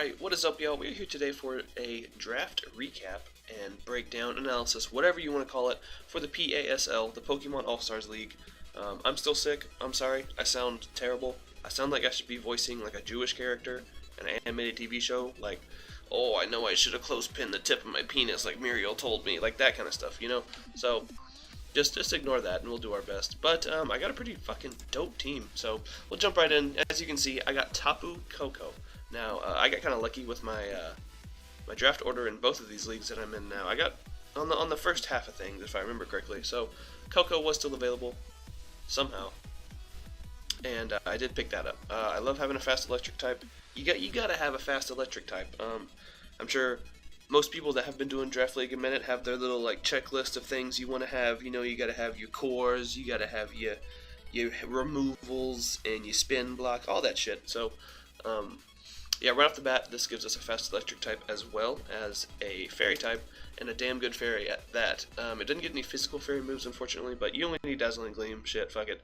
Alright, what is up, y'all? We're here today for a draft recap and breakdown analysis, whatever you want to call it, for the PASL, the Pokemon All-Stars League. I'm still sick. I'm sorry. I sound terrible. I sound like I should be voicing like a Jewish character in an animated TV show. Like, oh, I know I should have clothespin the tip of my penis like Muriel told me. Like that kind of stuff, you know? So, just ignore that and we'll do our best. But I got a pretty fucking dope team. So, we'll jump right in. As you can see, I got Tapu Koko. Now, I got kind of lucky with my my draft order in both of these leagues that I'm in now. I got on the first half of things, if I remember correctly. So, Koko was still available somehow, and I did pick that up. I love having a fast electric type. You gotta have a fast electric type. I'm sure most people that have been doing Draft League a minute have their little like checklist of things you want to have. You know, you gotta have your cores, you gotta have your removals and your spin block, all that shit. So, yeah, right off the bat, this gives us a fast electric type as well as a fairy type, and a damn good fairy at that. It doesn't get any physical fairy moves, unfortunately, but you only need Dazzling Gleam. Shit, fuck it.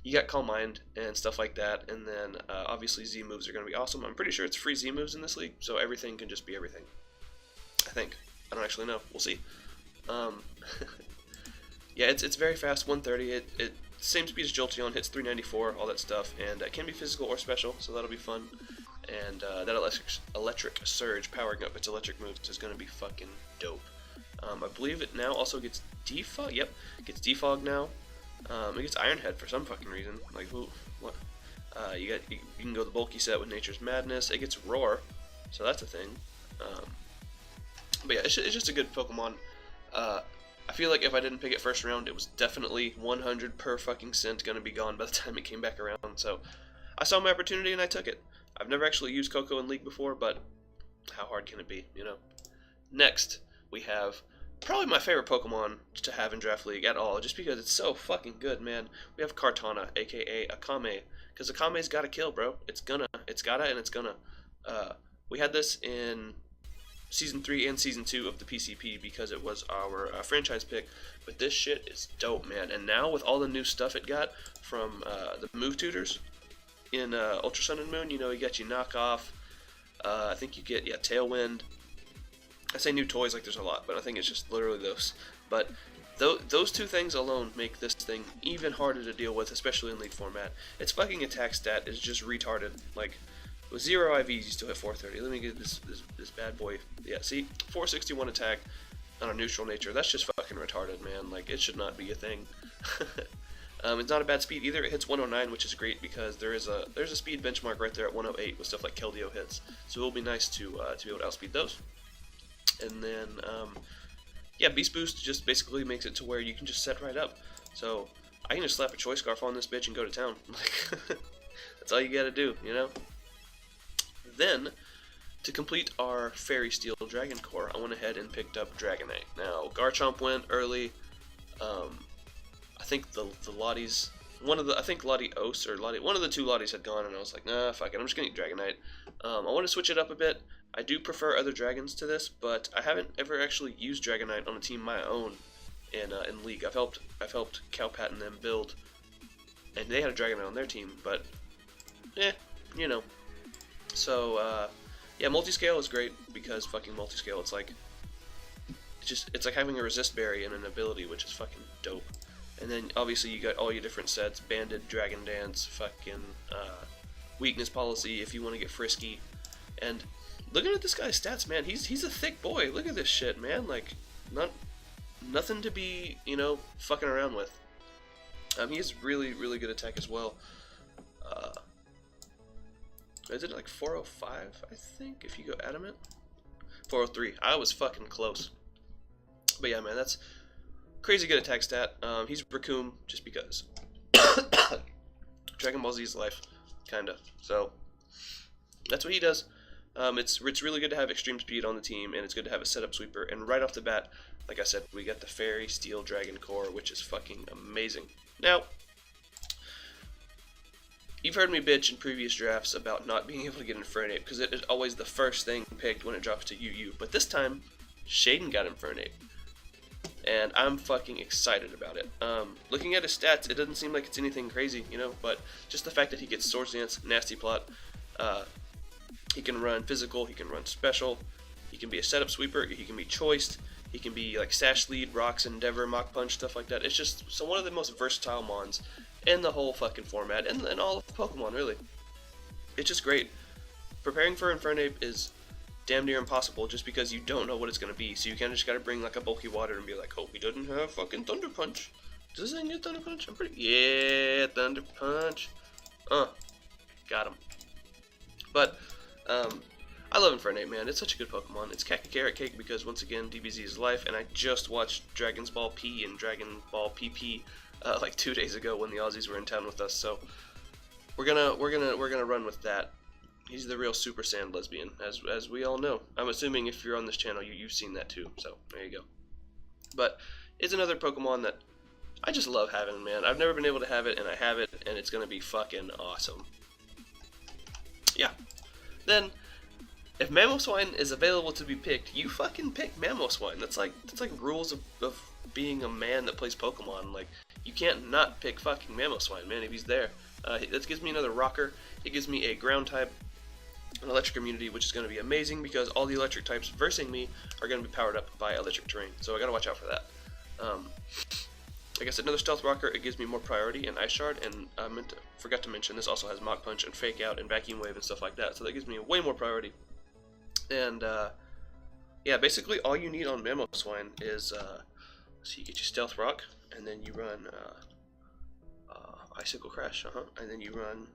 You got Calm Mind and stuff like that, and then obviously Z moves are going to be awesome. I'm pretty sure it's free Z moves in this league, so everything can just be everything. I think. I don't actually know. We'll see. Yeah, it's very fast, 130. It same speed as Jolteon, hits 394, all that stuff, and it can be physical or special, so that'll be fun. And that electric surge powering up its electric moves is going to be fucking dope. I believe it now also gets defog. Yep, it gets defog now. It gets Iron Head for some fucking reason. Like who? What? You can go the bulky set with Nature's Madness. It gets Roar, so that's a thing. But yeah, it's just a good Pokemon. I feel like if I didn't pick it first round, it was definitely 100 per fucking cent going to be gone by the time it came back around. So I saw my opportunity and I took it. I've never actually used Koko in League before, but how hard can it be, you know? Next, we have probably my favorite Pokemon to have in Draft League at all, just because it's so fucking good, man. We have Kartana, aka Akame, because Akame's gotta kill, bro. It's gotta, and it's gonna. We had this in Season 3 and Season 2 of the PCP because it was our franchise pick, but this shit is dope, man. And now with all the new stuff it got from the move tutors in Ultra Sun and Moon, you know, you got your knockoff. I think you get Tailwind. I say new toys like there's a lot, but I think it's just literally those. But those two things alone make this thing even harder to deal with, especially in League format. Its fucking attack stat is just retarded. Like with 0 IVs, you still hit 430. Let me get this bad boy. Yeah, see, 461 attack on a neutral nature. That's just fucking retarded, man. Like it should not be a thing. It's not a bad speed either. It hits 109, which is great because there's a speed benchmark right there at 108 with stuff like Keldeo hits. So it'll be nice to be able to outspeed those. And then, yeah, Beast Boost just basically makes it to where you can just set right up. So I can just slap a Choice Scarf on this bitch and go to town. Like that's all you gotta do, you know. Then, to complete our Fairy Steel Dragon Core, I went ahead and picked up Dragonite. Now Garchomp went early. I think the Lotties, I think Lottie Ose or Lottie, one of the two Lotties had gone, and I was like, nah, fuck it, I'm just gonna eat Dragonite. I want to switch it up a bit. I do prefer other dragons to this, but I haven't ever actually used Dragonite on a team my own in League. I've helped Cowpat and them build, and they had a Dragonite on their team, but you know. So yeah, multiscale is great because fucking multiscale. It's like it's like having a resist berry and an ability, which is fucking dope. And then obviously you got all your different sets: Banded, Dragon Dance, fucking Weakness Policy if you want to get frisky. And looking at this guy's stats, man, he's a thick boy. Look at this shit, man. Like nothing to be, you know, fucking around with. He has really good attack as well. Is it like 405? I think if you go Adamant. 403. I was fucking close. But yeah, man, that's crazy good attack stat. He's Raccoon just because. Dragon Ball Z's life, kinda. So that's what he does. It's really good to have extreme speed on the team, and it's good to have a setup sweeper. And right off the bat, like I said, we got the Fairy Steel Dragon Core, which is fucking amazing. Now, you've heard me bitch in previous drafts about not being able to get Infernape because it is always the first thing picked when it drops to UU. But this time, Shaden got Infernape. And I'm fucking excited about it. Looking at his stats, it doesn't seem like it's anything crazy, you know, but just the fact that he gets Swords Dance, Nasty Plot, He can run physical, he can run special, he can be a setup sweeper, he can be choiced, he can be like Sash Lead, Rocks, Endeavor, Mach Punch, stuff like that. It's just one of the most versatile mons in the whole fucking format, and all of Pokemon, really. It's just great. Preparing for Infernape is damn near impossible just because you don't know what it's going to be, so you kind of just got to bring like a bulky water and be like, oh, he doesn't have fucking Thunder Punch. Does this thing get Thunder Punch? I'm pretty... Yeah, Thunder Punch. Got him. But, I love Infernape, man. It's such a good Pokemon. It's Kaki Carrot Cake because, once again, DBZ is life, and I just watched Dragon's Ball P and Dragon Ball PP like 2 days ago when the Aussies were in town with us, so we're gonna run with that. He's the real Super Saiyan lesbian, as we all know. I'm assuming if you're on this channel, you've seen that too, so there you go. But it's another Pokemon that I just love having, man. I've never been able to have it, and I have it, and it's gonna be fucking awesome. Yeah. Then, if Mamoswine is available to be picked, you fucking pick Mamoswine. That's like rules of being a man that plays Pokemon. Like, you can't not pick fucking Mamoswine, man, if he's there. That gives me another rocker. It gives me a ground type, an electric immunity, which is going to be amazing because all the electric types versing me are going to be powered up by electric terrain. So I got to watch out for that. I guess another stealth rocker. It gives me more priority and Ice Shard, and I forgot to mention this also has Mach Punch and Fake Out and Vacuum Wave and stuff like that. So that gives me way more priority. And yeah, basically all you need on Mamoswine is so you get your Stealth Rock, and then you run Icicle Crash, and then you run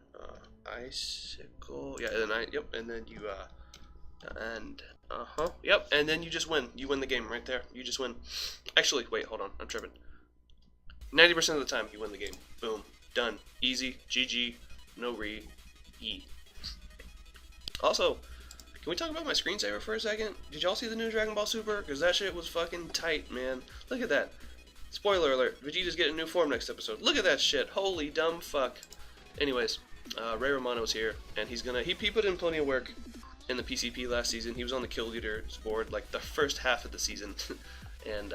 Icicle, yeah, and and then you yep, and then you just win. You win the game right there. You just win. Actually, wait, hold on, I'm tripping. 90% of the time, you win the game. Boom, done, easy, GG, no E. Also, can we talk about my screensaver for a second? Did y'all see the new Dragon Ball Super? Because that shit was fucking tight, man. Look at that. Spoiler alert, Vegeta's getting a new form next episode. Look at that shit. Holy dumb fuck. Anyways, Ray Romano's here, and he put in plenty of work in the PCP last season. He was on the Kill Leaders board like the first half of the season. And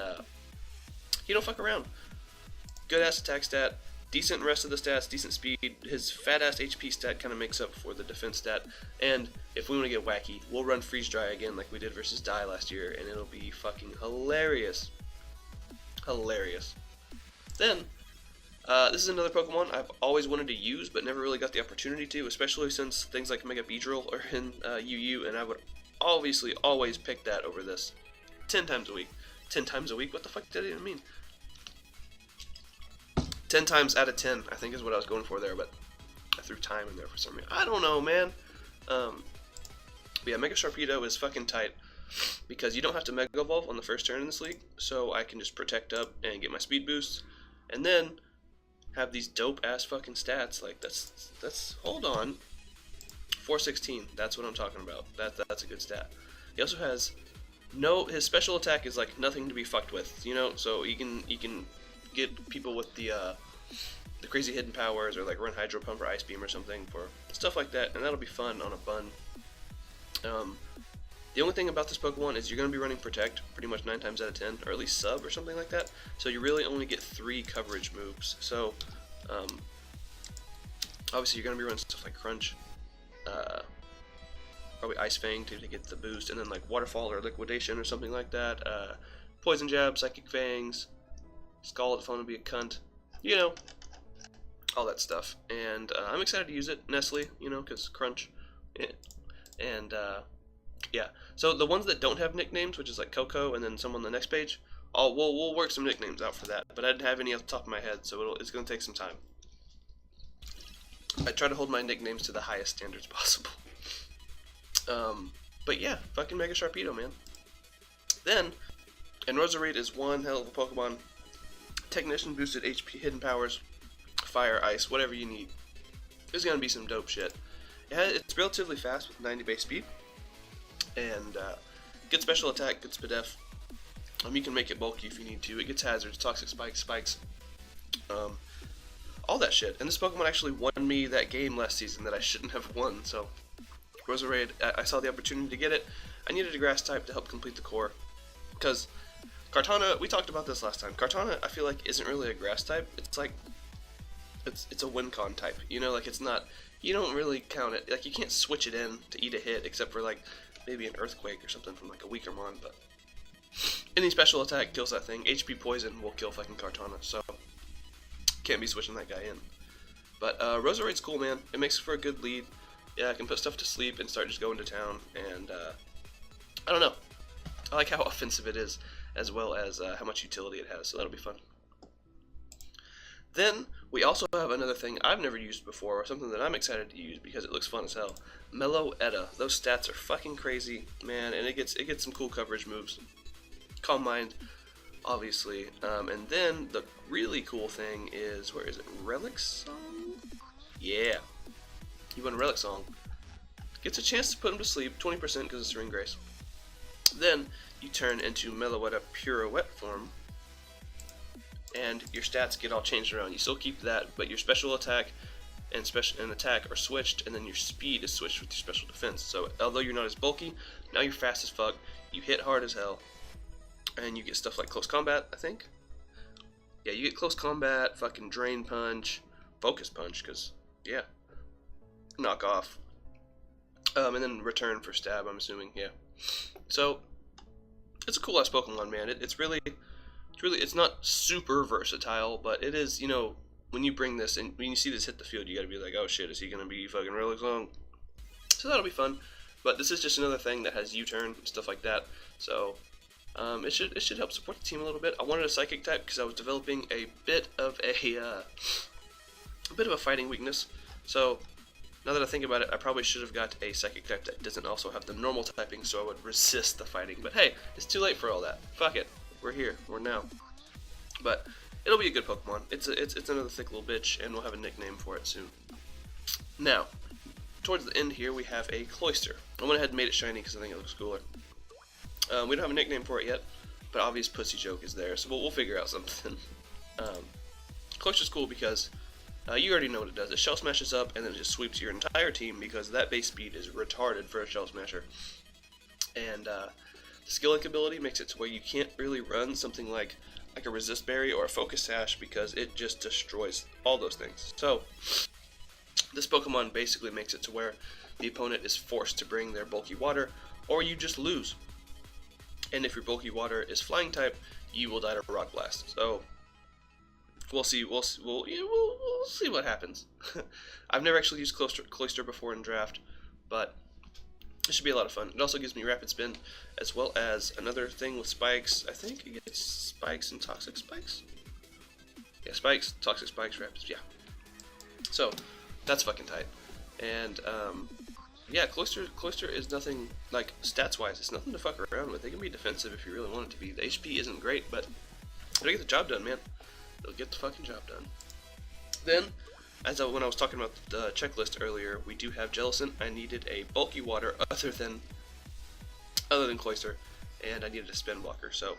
he don't fuck around. Good ass attack stat, decent rest of the stats, decent speed. His fat ass HP stat kind of makes up for the defense stat. And if we want to get wacky, we'll run Freeze Dry again like we did versus Die last year, and it'll be fucking hilarious. Hilarious. Then, this is another Pokemon I've always wanted to use, but never really got the opportunity to, especially since things like Mega Beedrill are in UU, and I would obviously always pick that over this. 10 times a week. 10 times a week? What the fuck did that even mean? 10 times out of 10, I think is what I was going for there, but I threw time in there for some reason. I don't know, man. But yeah, Mega Sharpedo is fucking tight because you don't have to Mega Evolve on the first turn in this league, so I can just protect up and get my speed boosts, and then have these dope ass fucking stats. Like that's hold on, 416. That's what I'm talking about. That's a good stat. He also has his special attack is like nothing to be fucked with, you know. So you can get people with the crazy hidden powers, or like run Hydro Pump or Ice Beam or something for stuff like that, and that'll be fun on a bun. The only thing about this Pokemon is you're going to be running Protect pretty much 9 times out of 10, or at least Sub or something like that, so you really only get 3 coverage moves. So obviously you're going to be running stuff like Crunch, probably Ice Fang to get the boost, and then like Waterfall or Liquidation or something like that, Poison Jab, Psychic Fangs, Scald if I want to be a cunt, you know, all that stuff. And I'm excited to use it, Nestle, you know, because Crunch, and yeah. So the ones that don't have nicknames, which is like Coco and then some on the next page, we'll work some nicknames out for that. But I didn't have any off the top of my head, so it's going to take some time. I try to hold my nicknames to the highest standards possible. But yeah, fucking Mega Sharpedo, man. Then, and Roserade is one hell of a Pokemon. Technician boosted HP, hidden powers, fire, ice, whatever you need. There's going to be some dope shit. It's relatively fast with 90 base speed. And good special attack, good SPDF. You can make it bulky if you need to. It gets hazards, toxic spikes, all that shit. And this Pokemon actually won me that game last season that I shouldn't have won. So Roserade, I saw the opportunity to get it. I needed a grass type to help complete the core, because Kartana, we talked about this last time. Kartana, I feel like, isn't really a grass type. It's like it's a win con type. You know, like it's not you don't really count it. Like, you can't switch it in to eat a hit, except for, like, maybe an Earthquake or something from, like, a weaker mon, but any special attack kills that thing. HP Poison will kill fucking Kartana, so can't be switching that guy in. But Roserade's cool, man. It makes for a good lead. Yeah, I can put stuff to sleep and start just going to town, and I don't know. I like how offensive it is, as well as how much utility it has, so that'll be fun. Then, we also have another thing I've never used before, or something that I'm excited to use because it looks fun as hell. Mellow Edda. Those stats are fucking crazy, man, and it gets some cool coverage moves. Calm Mind, obviously. And then, the really cool thing is, where is it? Relic Song? Yeah. You want a Relic Song. Gets a chance to put him to sleep, 20% because of Serene Grace. Then, you turn into Mellow Edda Pirouette form, and your stats get all changed around. You still keep that, but your special attack and attack are switched, and then your speed is switched with your special defense. So although you're not as bulky, now you're fast as fuck, you hit hard as hell, and you get stuff like Close Combat, I think. Yeah, you get Close Combat, fucking Drain Punch, Focus Punch, because, yeah, Knock Off, and then Return for Stab, I'm assuming, yeah. So, it's a cool ass Pokemon, man. It's not super versatile, but it is, you know, when you bring this and when you see this hit the field, you gotta be like, oh shit, is he gonna be fucking Relic Song? So that'll be fun. But this is just another thing that has U-turn and stuff like that. So it should help support the team a little bit. I wanted a Psychic type because I was developing a bit of a fighting weakness. So now that I think about it, I probably should have got a Psychic type that doesn't also have the normal typing, so I would resist the fighting. But hey, it's too late for all that. Fuck it. We're here. We're now. But it'll be a good Pokemon. It's another thick little bitch, and we'll have a nickname for it soon. Now, towards the end here, we have a Cloyster. I went ahead and made it shiny because I think it looks cooler. We don't have a nickname for it yet, but obvious pussy joke is there, so we'll figure out something. Cloyster's cool because you already know what it does. It Shell Smashes up, and then it just sweeps your entire team because that base speed is retarded for a Shell Smasher. And the Skill Link ability makes it to where you can't really run something like a Resist Berry or a Focus Sash because it just destroys all those things. So, this Pokemon basically makes it to where the opponent is forced to bring their Bulky Water, or you just lose. And if your Bulky Water is Flying type, you will die to Rock Blast. So, we'll see what happens. I've never actually used Cloyster before in draft, but it should be a lot of fun. It also gives me Rapid Spin, as well as another thing with Spikes. I think it gets Spikes and Toxic Spikes. Yeah, Spikes, Toxic Spikes, Rapids, yeah. So, that's fucking tight. And, yeah, Cloyster is nothing, like, stats-wise, it's nothing to fuck around with. It can be defensive if you really want it to be. The HP isn't great, but it'll get the job done, man. It'll get the fucking job done. Then, when I was talking about the checklist earlier, we do have Jellicent. I needed a Bulky Water other than Cloyster, and I needed a Spin Blocker, so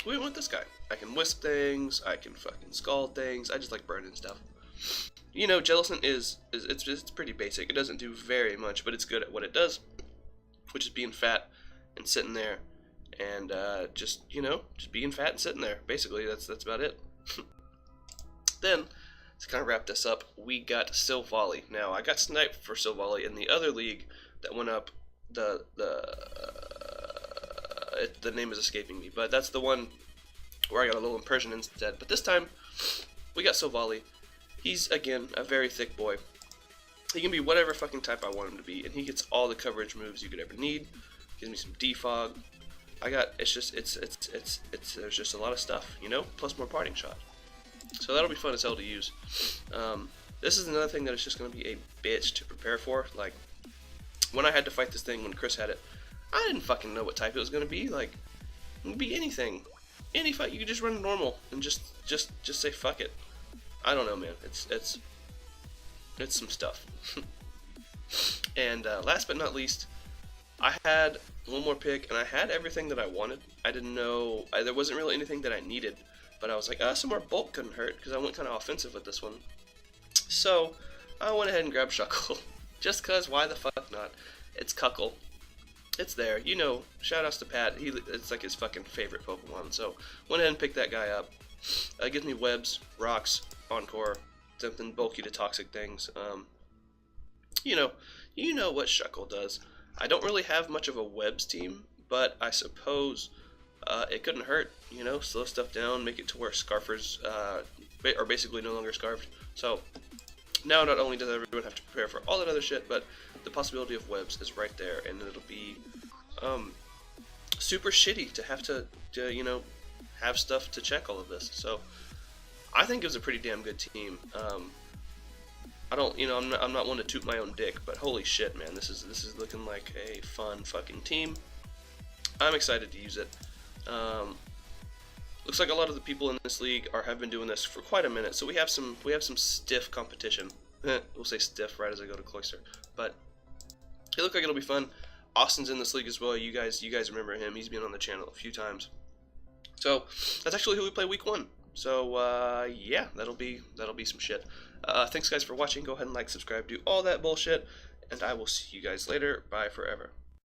we went with this guy. I can Wisp things, I can fucking Scald things, I just like burning stuff. You know, Jellicent it's pretty basic. It doesn't do very much, but it's good at what it does, which is being fat and sitting there, and just being fat and sitting there. Basically, that's about it. Then, to kind of wrap this up, we got Silvally. Now, I got sniped for Silvally in the other league that went up. The name is escaping me, but that's the one where I got a little Impersion instead. But this time, we got Silvally. He's, again, a very thick boy. He can be whatever fucking type I want him to be, and he gets all the coverage moves you could ever need. Gives me some defog. There's just a lot of stuff, you know, plus more Parting Shot. So that'll be fun as hell to use. This is another thing that is just going to be a bitch to prepare for. Like, when I had to fight this thing when Chris had it, I didn't fucking know what type it was going to be. Like, it could be anything. Any fight, you could just run normal and just say fuck it. I don't know, man. It's some stuff. And last but not least, I had one more pick, and I had everything that I wanted. I didn't know, there wasn't really anything that I needed. But I was like, some more bulk couldn't hurt, because I went kind of offensive with this one. So, I went ahead and grabbed Shuckle. Just because, why the fuck not? It's Cuckle. It's there. You know, shoutouts to Pat. It's like his fucking favorite Pokemon. So, went ahead and picked that guy up. Gives me Webs, Rocks, Encore, something bulky to toxic things. you know, you know what Shuckle does. I don't really have much of a webs team, but I suppose it couldn't hurt. You know, slow stuff down, make it to where scarfers are basically no longer scarfed. So now not only does everyone have to prepare for all that other shit, but the possibility of webs is right there, and it'll be super shitty to have to you know, have stuff to check all of this. So I think it was a pretty damn good team. I don't, you know, I'm not one to toot my own dick, but holy shit, man, this is looking like a fun fucking team. I'm excited to use it. Looks like a lot of the people in this league have been doing this for quite a minute, so we have some stiff competition. We'll say stiff right as I go to Cloister, but it looks like it'll be fun. Austin's in this league as well. You guys remember him? He's been on the channel a few times. So that's actually who we play week 1. So yeah, that'll be some shit. Thanks guys for watching. Go ahead and like, subscribe, do all that bullshit, and I will see you guys later. Bye forever.